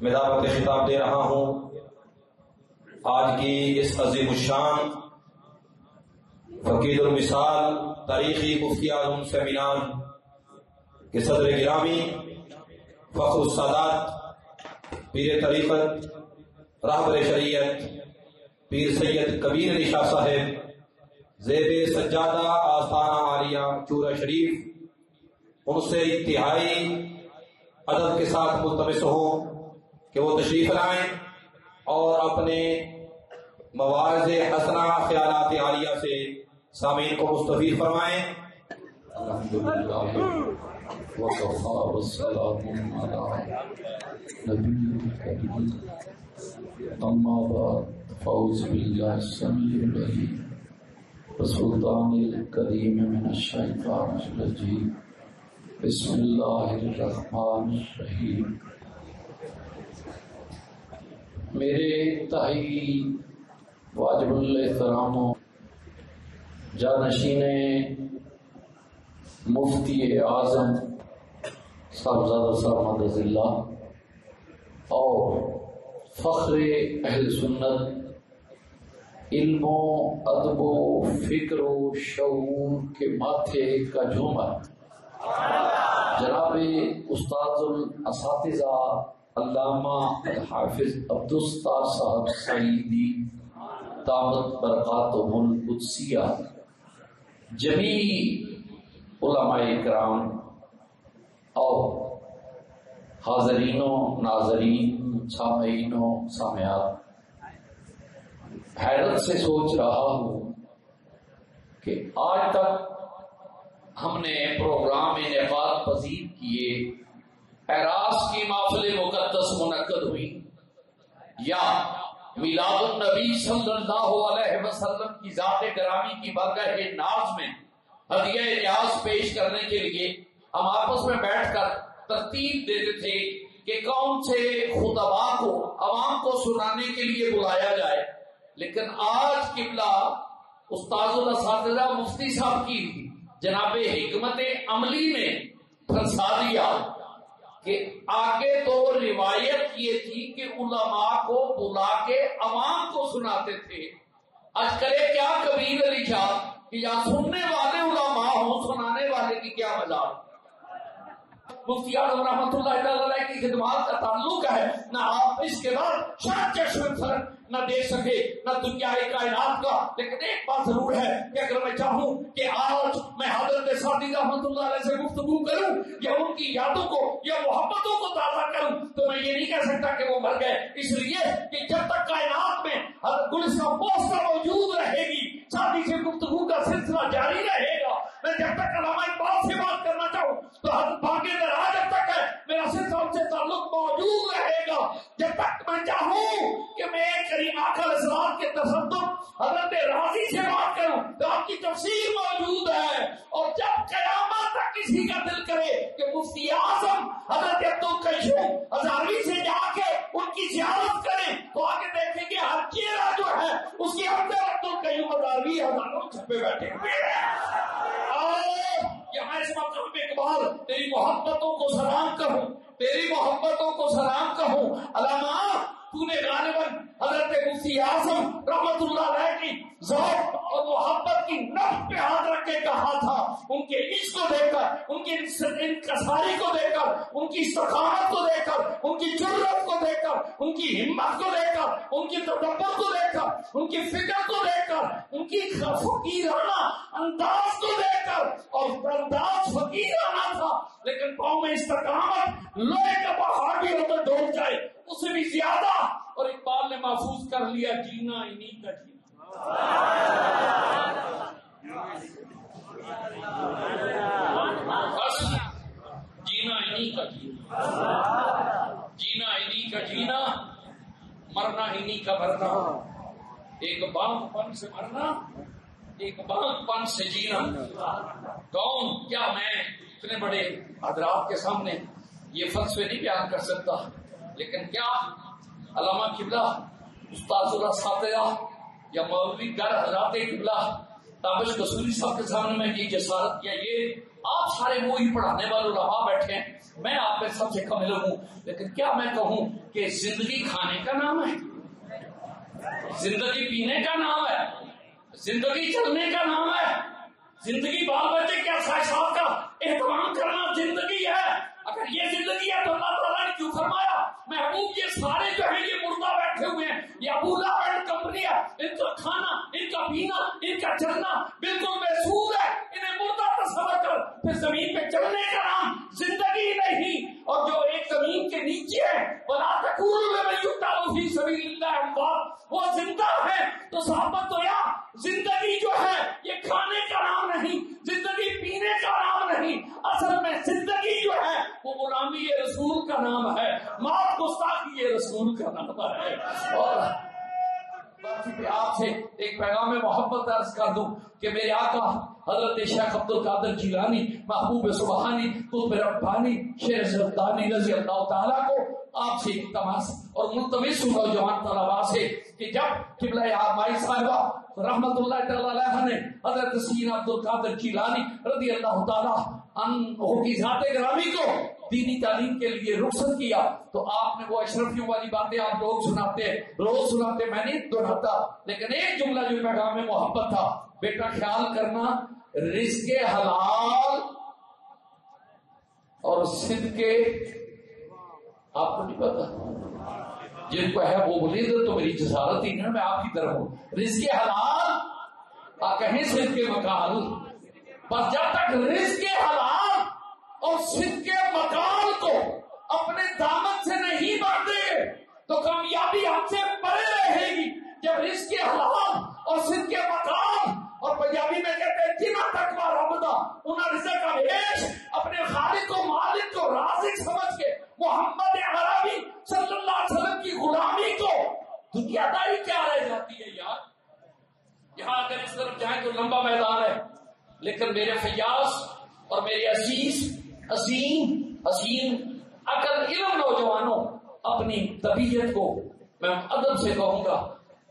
میں دعوت خطاب دے رہا ہوں آج کی اس عظیم الشان فقید المثال تاریخی مفتی اعظم سیمینار کے صدر گرامی فخر السادات پیر طریقت راہبر شریعت پیر سید کبیر علی شاہ صاحب زیب سجادہ آستانہ عالیہ چورہ شریف ان سے انتہائی ادب کے ساتھ ملتمس ہوں کہ وہ تشریف لائیں اور اپنے مواعظ حسنہ خیالات عالیہ سے سامعین کو مستفید فرمائیں. الحمدللہ وکفی والسلام علی نبی کریم اما بعد فاعوذ باللہ السمیع العلیم والسلطان الکریم من الشیطان الرجیم بسم اللہ الرحمن الرحیم. میرے انتہائی واجب الاحترام جانشین مفتی اعظم صاحبزادہ صاحب مدد اللہ اور فخر اہل سنت علم و ادب و فکر و شعور کے ماتھے کا جھومر جناب استاد الاساتذہ علامہ الحافظ عبدالستار صاحب سعیدی دامت برکاتہم القدسیہ، جمیع علماء کرام اور حاضرین و ناظرین سامعین و سامعات، حیرت سے سوچ رہا ہوں کہ آج تک ہم نے پروگرام انعقاد پذیر کیے، اعراس کی محفل مقدس منعقد ہوئی یا میلاد النبی صلی اللہ علیہ وسلم کی ذات گرامی کی بارگاہ ناز میں ہدیہ نیاز پیش کرنے کے لیے ہم آپس میں بیٹھ کر ترتیب دیتے تھے کہ کون سے خطباء کو عوام کو سنانے کے لیے بلایا جائے. لیکن آج قبلہ استاد الاساتذہ مفتی صاحب کی جناب حکمت عملی نے پھنسا دیا کہ آگے تو روایت یہ تھی کہ علماء کو بلا کے عوام کو سناتے تھے، آج کرے کیا کبیر علی شاہ کہ یا سننے والے علماء ہوں، سنانے والے کی کیا مجال. مفتی اعظم رحمۃ اللہ علیہ کی خدمات کا تعلق ہے، نہ آپ اس کے بعد شاید چشم سر نہ دیکھ سکے نہ دنیا کائنات کا، لیکن ایک بات ضرور ہے کہ اگر میں چاہوں کہ آج میں حضرت سعدی رحمۃ اللہ علیہ سے گفتگو کروں یا ان کی یادوں کو یا محبتوں کو تازہ کروں تو میں یہ نہیں کہہ سکتا کہ وہ مر گئے، اس لیے کہ جب تک کائنات میں حضرت گل کا پوسٹر موجود رہے گی، سعدی سے گفتگو کا سلسلہ جاری رہے گا. میں جب تک علامہ اقبال سے بات کرنا چاہوں تو حضرت باقی دراز جب تک ہے میرا سلسلہ ان سے تعلق موجود رہے گا. جب تک میں چاہوں کہ میں کریم آقا علیہ السلام کے تصدق حضرت راضی سے بات کروں تو آپ کی تفسیر موجود ہے. اور جب قیامت تک کسی کا دل کرے کہ مفتی اعظم حضرت عبدالقیوم ہزاروی سے جا کے ان کی زیارت کریں تو آگے دیکھیں گے ہر چہرہ جو ہے اس کے اندر عبدالقیوم ہزاروی ہزاروں چھپے بیٹھے ہوئے ہیں. یہاں اس مقام میں اقبال تیری محبتوں کو سلام کہوں، تیری محبتوں کو سلام کہوں. علامہ تو نے غالباً حضرت مفتی اعظم رحمت اللہ علیہ کی ذوق اور محبت کی نفس پہ ہاتھ رکھ کے کہا تھا، ان کے عشق کو دیکھ کر، ان کی انکساری کو دیکھ کر، ان کی استقامت کو دیکھ کر، ان کی جرأت کو دیکھ کر، ان کی ہمت کو دیکھ کر، ان کی تدبر کو دیکھ کر، ان کی فکر کو دیکھ کر، ان کی فقیرانہ انداز کو دیکھ کر، اور انداز فقیرانہ تھا لیکن پاؤں میں استقامت لوہے کا پہاڑ بھی ہو تو ڈوب جائے اس سے بھی زیادہ. اور اقبال نے محفوظ کر لیا جینا انہیں کا جینا. بس جینا انہیں کا جینا، جینا انہیں کا جینا، مرنا انہیں کا مرنا. ایک باغ پن سے مرنا، ایک باغ پن سے جینا. کون کیا میں اتنے بڑے حضرات کے سامنے یہ فلسفے نہیں بیان کر سکتا، لیکن کیا علامہ قبلہ استاد الاساتذہ یا مولوی گر حضرات قبلہ تابش قصوری صاحب کے سامنے میں یہ جسارت کیا، یہ آپ سارے وہی پڑھانے والے علماء بیٹھے ہیں میں آپ میں سب سے کم علم ہوں، لیکن کیا میں کہوں کہ زندگی کھانے کا نام ہے، زندگی پینے کا نام ہے، زندگی چلنے کا نام ہے، زندگی بال بچے کے خواہشات کا اہتمام کرنا زندگی ہے؟ اگر یہ زندگی ہے تو اللہ تعالیٰ نے کیوں فرمایا محبوب یہ سارے جو ہیں یہ مردہ بیٹھے ہوئے ہیں، یہ ابو لہب اینڈ کمپنی ہے، ان کا کھانا، ان کا پینا، ان کا چلنا بالکل محسوس ہے، انہیں مردہ تصور کر۔ پھر زمین پہ چلنے کا نام زندگی نہیں، اور جو ایک زمین کے نیچے ہے وَلَا تَكُونُوا لِمَن يُقْتَلُ فِي سَبِيلِ اللَّهِ أَمْوَاتٌ، وہ زندہ ہے۔ تو ثابت ہوا زندگی جو ہے یہ کھانے کا نام نہیں، زندگی پینے کا نام نہیں، اصل میں زندگی جو ہے وہ غلامی رسول کا نام ہے، موت گستاخی رسول کا نام ہے۔ اور باقی پہ آپ سے ایک پیغام محبت عرض کر دوں کہ میرے آقا حضرت شیخ عبد القادر جیلانی محبوب سبحانی قطب ربانی شیخ زردانی رضی اللہ تعالیٰ کو آپ سے التماس اور ملتمس ہوں نوجوان طلباء سے کہ جب قبلہ آبائی صاحبہ رحمت اللہ تعالی علیہ نے حضرت سیدنا عبد القادر جیلانی رضی اللہ تعالیٰ عنہ کی ذات گرامی کو دینی تعلیم کے لیے رخصت کیا تو آپ نے وہ اشرفیوں والی باتیں آپ لوگ سناتے روز سناتے، میں نہیں دہراتا، لیکن ایک جملہ جو پیغام میں محبت تھا، بیٹا خیال کرنا رزق حلال اور صدقے، آپ کو نہیں پتا، جن کو ہے وہ بولے تو میری جسارت ہی نہیں، میں آپ کی طرف ہوں، رزق حلال کہیں صدقے مکال، بس جب تک رزق حلال اور صدقے مکال کو اپنے دامن سے نہیں باندھے تو کامیابی ہم سے پرے رہے گی۔ جب رزق حلال اور صدقے مکال، اور پنجابی میں کہتے ہیں جنا تقوی رب دا انہاں رزق کا عیش اپنے خالق و مالک کو رازق سمجھ کے محمد عربی صلی اللہ علیہ وسلم کی غلامی کو دنیا داری کیا رہ جاتی ہے یار؟ یہاں اگر اس طرف جائیں تو لمبا میدان ہے، لیکن میرے فیاض اور میرے حسین عقل علم نوجوانوں، اپنی طبیعت کو میں ادب سے کہوں گا،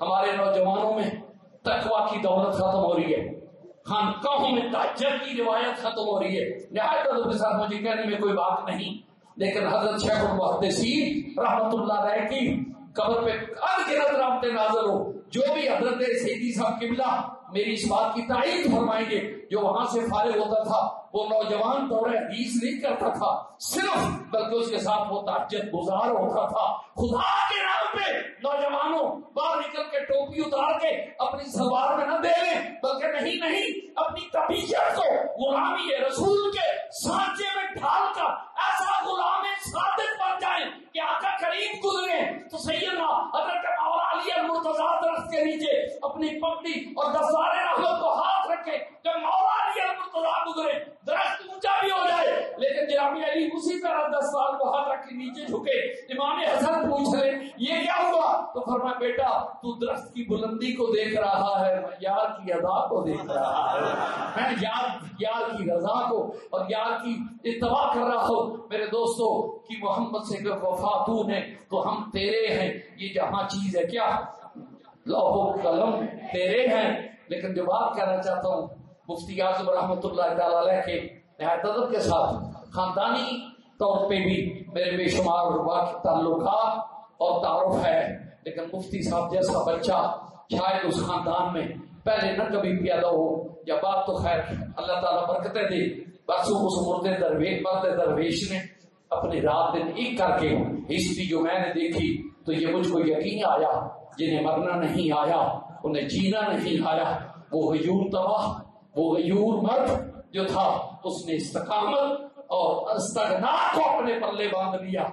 ہمارے نوجوانوں میں تقوی کی دولت ختم ہو رہی ہے، خانقاہوں میں تہجد کی روایت ختم ہو رہی ہے۔ نہایت ادب کے ساتھ مجھے کہنے میں کوئی بات نہیں، لیکن حضرت شیخ المحدثین رحمت اللہ علیہ کی قبر پہ انگنت رحمتیں نازل ہو، جو بھی حضرت سیدی صاحب قبلہ میری اس بات کی تائید فرمائیں گے، جو وہاں سے فارغ ہوتا تھا وہ نوجوان دور حدیث نہیں کرتا تھا صرف، بلکہ اس کے ساتھ وہ تہجد گزار ہوتا تھا۔ خدا کے نام پہ نوجوانوں باہر نکل کے ٹوپی اتار کے اپنی سلوار میں نہ دے لیں، بلکہ نہیں اپنی طبیعت کو غلامی رسول کے سانچے میں ڈھال کر ایسا غلام صادق بن جائیں کہ آقا کریم گزرے تو سیدنا حضرت مولا علی المرتضیٰ درخت کے نیچے اپنی پگڑی اور دستار رحمت کو ہاتھ رکھے، جب مولا علی المرتضیٰ گزرے درخت اونچا بھی ہو جائے لیکن جناب علی اسی طرح دستار کو ہاتھ رکھ کے نیچے جھکے۔ امام حسن پوچھ رہے یہ کیا ہوا؟ تو فرمایا بیٹا تو درخت کی بلندی کو دیکھ رہا ہے، میں یار کی ادا کو دیکھ رہا ہے، میں یار کی رضا کو اور یار کی اتباع کر رہا ہوں۔ میرے دوستو کہ محمد سے وفاتون ہے تو ہم تیرے ہیں، یہ جہاں چیز ہے کیا لوح و قلم تیرے ہیں۔ لیکن جو بات کہنا چاہتا ہوں مفتی اعظم رحمت اللہ تعالی علیہ کے نہایت ادب کے ساتھ خاندانی طور پہ بھی میرے بے شمار واقعی تعلقات اور تعارف ہے، لیکن مفتی صاحب جیسا بچہ شاید اس خاندان میں پہلے نہ کبھی پیدا ہو، یا بات تو خیر اللہ تعالیٰ برکتیں دے، بس اس مرد درویش نے اپنی رات دن ایک کر کے ہسٹری جو میں نے دیکھی تو یہ مجھ کو یقین آیا، جنہیں مرنا نہیں آیا انہیں جینا نہیں آیا۔ وہ غیور تباہ، وہ غیور مرد جو تھا اس نے استقامت اور استغنا کو اپنے پلے باندھ لیا۔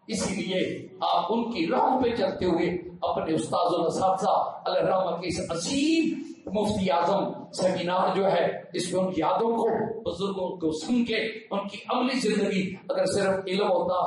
اسی لیے آپ ان کی راہ پہ چلتے ہوئے اپنے استاذ و اساتذہ علیہ رحمہ کے اس عظیم مفتی اعظم سیمینار جو ہے اس میں ان یادوں کو بزرگوں کو سن کے ان کی عملی زندگی، اگر صرف علم ہوتا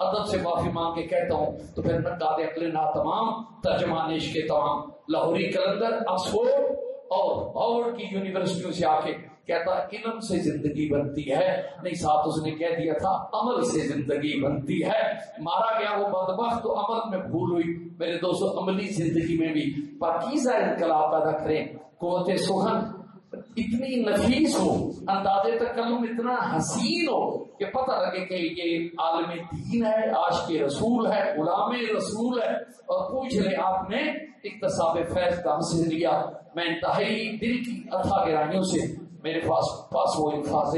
ادب سے معافی مانگ کے کہتا ہوں تو پھر نقاد عقل نا تمام ترجمان عشق کے تمام لاہوری کلندر آکسفورڈ اور ہارورڈ کی یونیورسٹیوں سے آ کے کہتا علم سے زندگی بنتی ہے، نہیں ساتھ اس نے کہہ دیا تھا عمل سے زندگی بنتی ہے۔ مارا گیا وہ بدبخت تو عمل میں بھول ہوئی۔ میرے دوستو عملی زندگی میں بھی پاکیزہ انقلاب پیدا کریں، قوت سخن اتنی نفیس ہو، انداز تکلم اتنا حسین ہو کہ پتہ لگے کہ یہ عالم دین ہے، عاشق رسول ہے، غلام رسول ہے. اور پوچھ لے آپ نے اکتساب فیض کہاں سے لیا. میں انتہائی دل کی اتھا گہرائیوں سے میرے پاس وہ الفاظ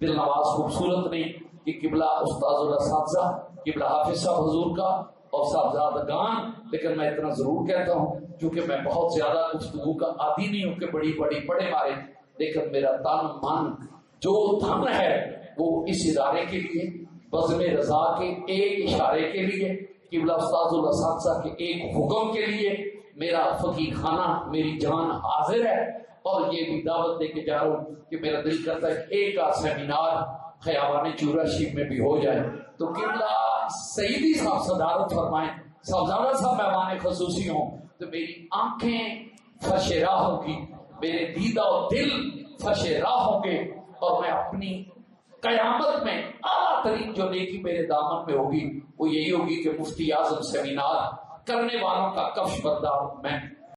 دل نواز خوبصورت نہیں کہ قبلہ استاذ الاساتذہ قبلہ حافظ صاحب حضور کا اور صاحبزادگان، لیکن میں اتنا ضرور کہتا ہوں کیونکہ میں بہت زیادہ گفتگو کا عادی نہیں ہوں کہ بڑی پڑھے مارے، لیکن میرا تن من جو دھن ہے وہ اس ادارے کے لیے، بزم رضا کے ایک اشارے کے لیے، قبلہ استاذ الاساتذہ کے ایک حکم کے لیے میرا فقیر خانہ میری جان حاضر ہے. اور یہ بھی دعوت دے کے جا رہا ہوں کہ میرا دل کرتا ہے کہ ایک سیمینار خیابان چورا شریف میں بھی ہو جائے تو قبلہ سیدی صاحب صدارت فرمائیں، صاحبزادہ صاحب مہمان خصوصی ہوں تو میری آنکھیں فرش راہ ہوں گی، میرے دیدہ و دل فرش راہ ہوں گے، اور میں اپنی قیامت میں اعلیٰ ترین جو نیکی میرے دامن میں ہوگی وہ یہی ہوگی کہ مفتی اعظم سیمینار کرنے والوں کا کفش بردار میں